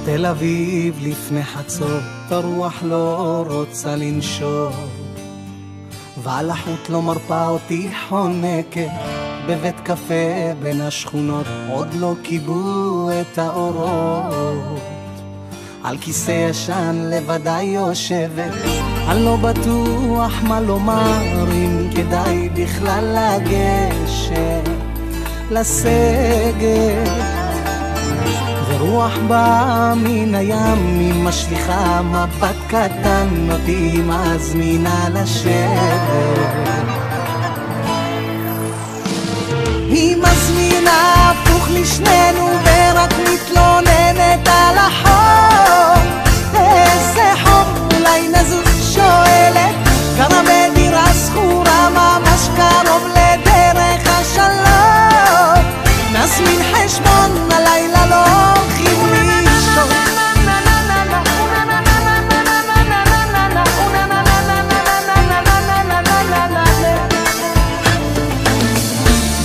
תל אביב לפני חצות, הרוח לא רוצה לנשור, ועל החוט לא מרפה אותי חונקת, בבית קפה בין השכונות עוד לא קיבלו את האורות. על כיסא ישן לבדי יושבת, אני לא בטוח מה לומר, אם כדאי בכלל לגשת לסגת. ורוח באה מן הים, היא משליחה מבט קטן, אותי מזמינה לשבת. היא מזמינה הפוך לשנינו ורק מתלוננת על החום. איזה חום, אולי נזוז, שואלת, גרה בדירה שכורה ממש קרוב לדרך השלום. נזמין חשבון, הלילה לא הולכים לישון.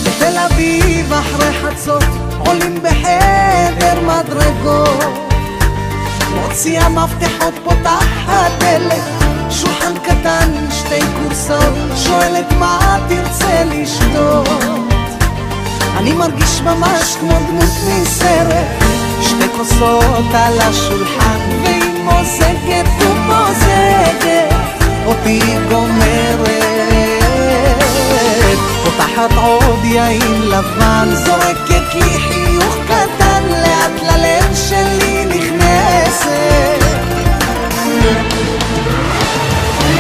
בתל אביב אחרי חצות עולים בחדר מדרגות, מוציאה מפתחות, פותחת דלת, שולחן קטן, שתי קורסאות, שואלת מה תרצה לשתות. אני מרגיש ממש כמו דמות מסרט, שתי כוסות על השולחן, והיא מוזגת ומוזגת, אותי גומרת. פותחת עוד יין לבן, זורקת לי חיוך קטן, לאט ללב שלי נכנסת.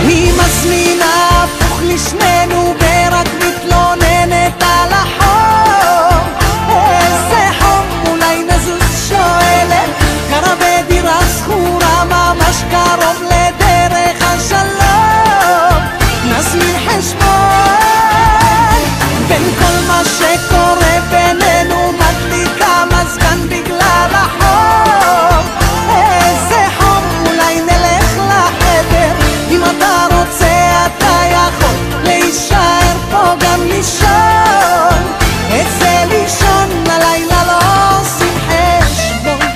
היא מזמינה הפוך לשנינו ורק מתלוננת על החום. איזה חום, אולי נזוז, שואלת, גרה בדירה שכורה ממש קרוב לדרך השלום. נזמין חשבון, בין כל מה שקורה בינינו מדליקה מזגן בגלל החום. איזה חום, אולי נלך לחדר, אם אתה רוצה אתה יכול להישאר פה גם לישון. את זה לישון, הלילה לא עושים חשבון.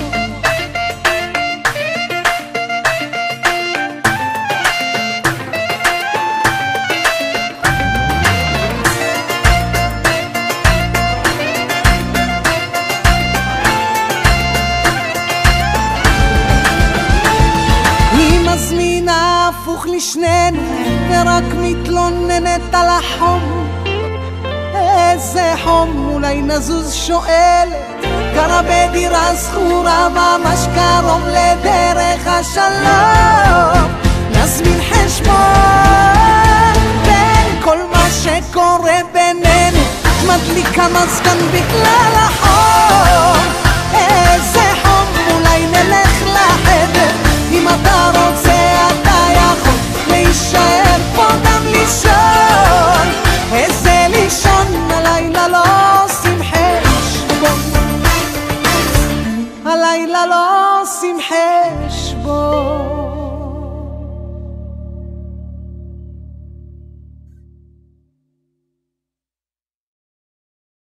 היא מזמינה הפוך לשנינו ורק מתלוננת על החום. איזה חום, אולי נזוז, שואלת, גרה בדירה שכורה ממש קרוב לדרך השלום.